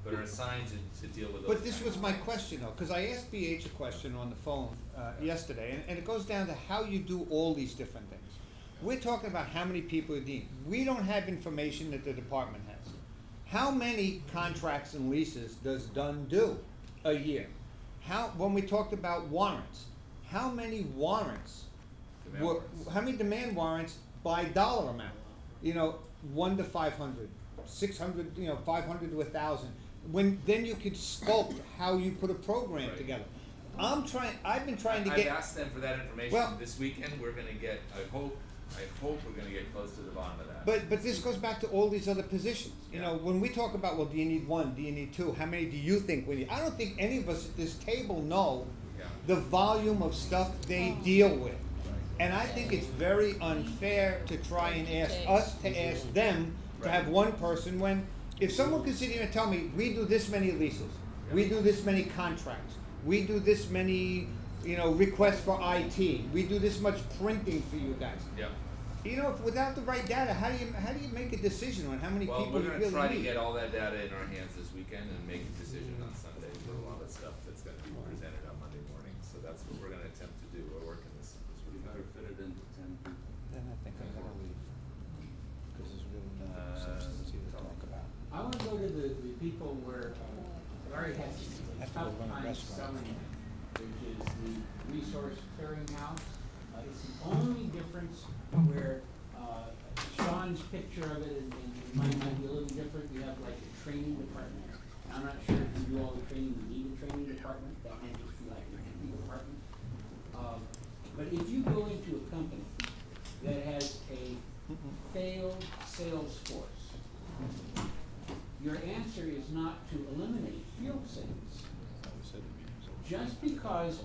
but are assigned to deal with those. But this was my question though, because I asked BH a question on the phone yesterday, and it goes down to how you do all these different things. We're talking about how many people are deemed. We don't have information that the department has. How many contracts and leases does Dunn do a year? When we talked about warrants, how many warrants? How many demand warrants by dollar amount? 1 to 500, 600, 500 to 1,000. Then you could sculpt how you put a program together. I've been trying to get. I've asked them for that information. Well, this weekend we're going to get. I hope we're going to get close to the bottom of that. But this goes back to all these other positions. When we talk about, well, do you need 1? Do you need 2? How many do you think we need? I don't think any of us at this table know the volume of stuff they deal with. And I think it's very unfair to try and ask us to ask them to have one person when, if someone could sit here and tell me, we do this many leases, we do this many contracts, we do this many, requests for IT, we do this much printing for you guys. Without the right data, how do you make a decision on how many people you really need? Well, we're going to try to get all that data in our hands this weekend and make a decision on Sunday for a lot of stuff that's going to be presented on Monday morning. So that's what we're going to attempt to do. We're working this week. You better fit it into 10 people. Then I think I'm going to leave because there's really nothing substance to talk about. I want to go to the people where Larry has a tough time selling, which is the resource clearinghouse. It's the only difference where Sean's picture of it and mine might be a little different. You have like a training department. I'm not sure if you do all the training, you need a training department. That might just be like a training department. But if you go into a company that has a failed sales force, your answer is not to eliminate field sales. Just because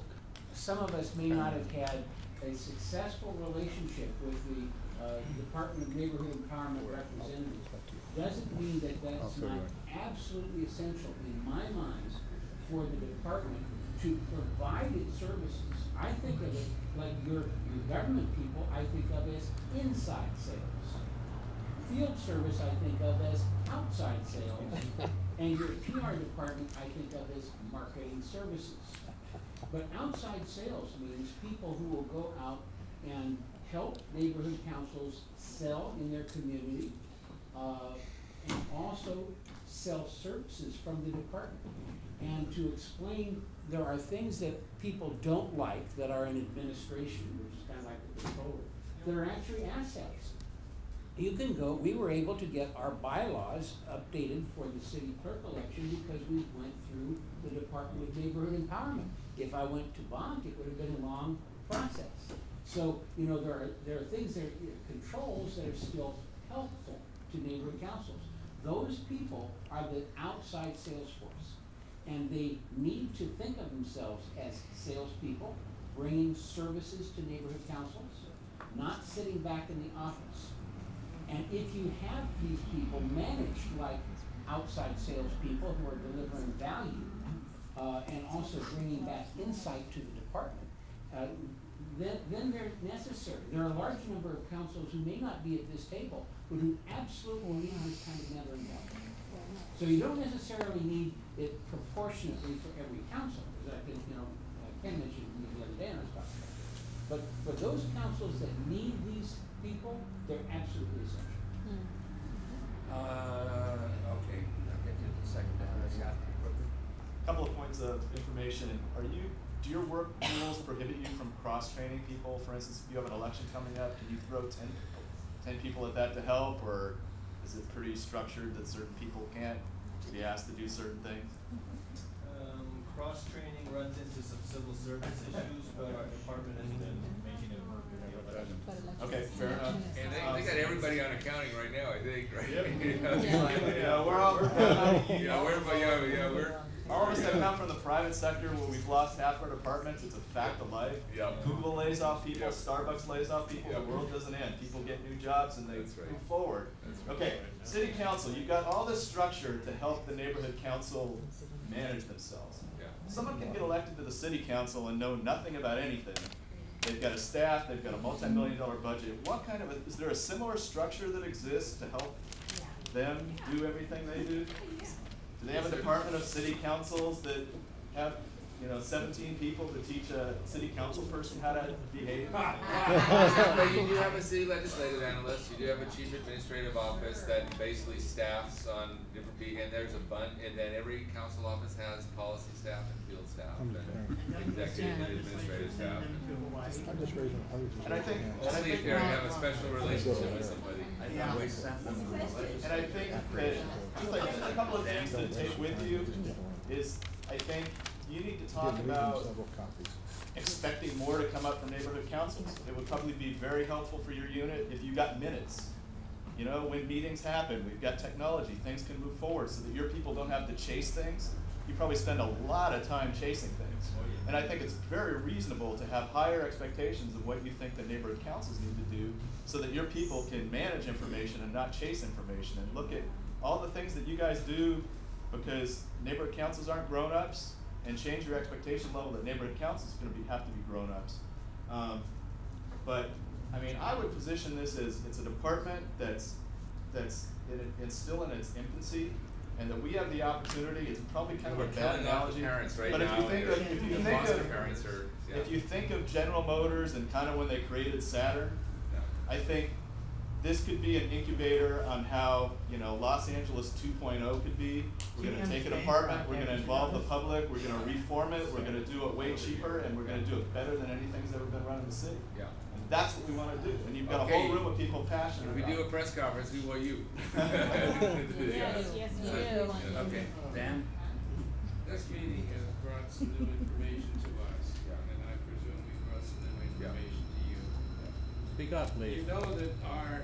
some of us may not have had a successful relationship with the Department of Neighborhood Empowerment representative doesn't mean that that's not absolutely essential in my mind for the department to provide its services. I think of it like your government people, I think of as inside sales. Field service I think of as outside sales. And your PR department I think of as marketing services. But outside sales means people who will go out and help neighborhood councils sell in their community and also sell services from the department. And to explain, there are things that people don't like that are in administration, which is kind of like the controller. There are actually assets. You can go, we were able to get our bylaws updated for the city clerk election because we went through the Department of Neighborhood Empowerment. If I went to Bonk, it would have been a long process. So, there are things, there are controls that are still helpful to neighborhood councils. Those people are the outside sales force. And they need to think of themselves as salespeople, bringing services to neighborhood councils, not sitting back in the office. And if you have these people managed like outside salespeople who are delivering value and also bringing back insight to the department, then they're necessary. There are a large number of councils who may not be at this table, but who absolutely need this kind of mentoring value. So you don't necessarily need it proportionately for every council, because I think, Ken mentioned the other day on our talk. But for those councils that need these people, they're absolutely essential. Okay, I'll get to the second one. A couple of points of information. Do your work rules prohibit you from cross-training people? For instance, if you have an election coming up, can you throw 10 people at that to help, or is it pretty structured that certain people can't be asked to do certain things? Cross-training runs into some civil service issues, but our department has been making it work. Okay, fair enough. And they got everybody on accounting right now, I think, right? Yep. We're all all of us that come from the private sector where we've lost half our departments, it's a fact of life. Yep. Google lays off people, Yep. Starbucks lays off people, Yep. the world doesn't end. People get new jobs and they That's right. move forward. That's right. Okay, city council, you've got all this structure to help the neighborhood council manage themselves. Yeah. Someone can get elected to the city council and know nothing about anything. They've got a staff, they've got a multi-million-dollar budget. What kind of is there a similar structure that exists to help them do everything they do? Do they have a department of city councils that have, 17 people to teach a city council person how to behave? But you do have a city legislative analyst, you do have a chief administrative office that basically staffs on different people, and there's a and then every council office has policy staff and field staff and executive and administrative staff. And I think, Only if you have a special relationship with somebody. and I think that, just like a couple of things to take with you is, I think you need to talk about expecting more to come up from neighborhood councils. It would probably be very helpful for your unit if you got minutes. When meetings happen, we've got technology, things can move forward so that your people don't have to chase things. You probably spend a lot of time chasing things. And I think it's very reasonable to have higher expectations of what you think the neighborhood councils need to do so that your people can manage information and not chase information and look at all the things that you guys do, because neighborhood councils aren't grown-ups, and change your expectation level that neighborhood councils are gonna have to be grown-ups. But I mean, I would position this as it's a department that's it's still in its infancy, and that we have the opportunity. It's probably kind of a bad analogy, parents right but now. If you think of General Motors and kind of when they created Saturn, I think this could be an incubator on how Los Angeles 2.0 could be. We're going to take an apartment, we're going to involve the public, we're going to reform it, we're going to do it way cheaper, and we're going to do it better than anything that's ever been run in the city. Yeah. And that's what we want to do. And you've got a whole room of people passionate If we about do a it. press conference, we want you. Yes, you do. Okay. Dan? This meeting has brought some new information to us, and I presume we brought some new information to you. Speak up, please. You know that our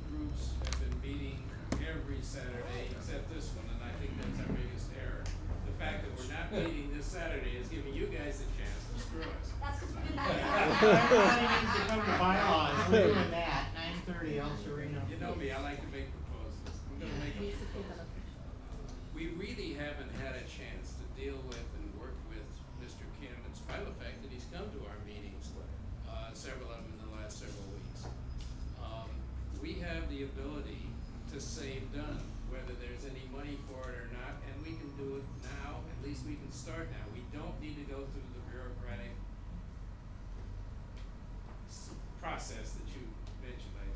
groups have been meeting every Saturday except this one, and I think that's our biggest error. The fact that we're not meeting this Saturday is giving you guys a chance to screw us. That's because we didn't Everybody needs to come to bylaws, we're doing that, 9:30, El Sereno. You know me, I like to make proposals. I'm gonna make a proposal. We really haven't had a chance to deal with and work with Mr. Kim, in spite of the fact that he's come to our meetings, several of them in the last several weeks. We have the ability to save done, whether there's any money for it or not, and we can do it now. At least we can start now. We don't need to go through the bureaucratic process that you mentioned. I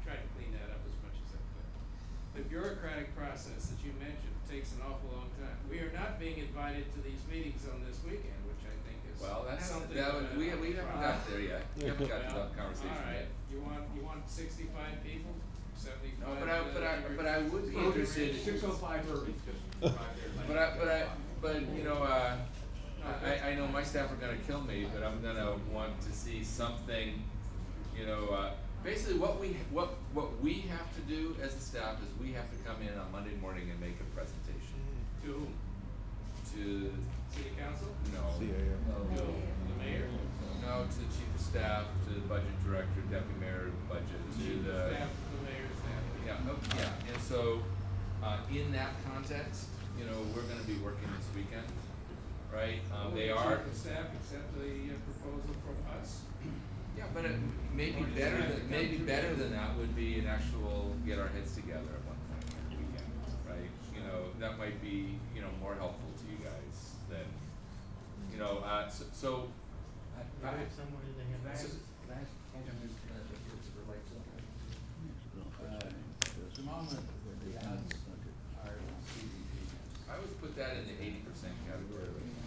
tried to clean that up as much as I could. The bureaucratic process that you mentioned takes an awful long time. We are not being invited to these meetings on this weekend, which I think is something. We haven't got there yet. We haven't got to that conversation all right. yet. You want 65 people? 75? No, but I would be interested. 6:05 early. I know my staff are gonna kill me, but I'm gonna want to see something, basically what we have to do as a staff is we have to come in on Monday morning and make a presentation. To whom? To, City council? no, To the mayor? no, to the chief of staff, to the budget director, deputy mayor, budget, to the. Staff, the mayor's staff. Yeah, and so, in that context, we're gonna be working this weekend, right? They are. Chief of staff accept the proposal from us. Yeah, but it may be better than that would be an actual get our heads together at one point on the weekend, right? That might be, more helpful to you guys than, so. Someone in the Last the moment the ads are CDP. I would put that in the 80% category right now.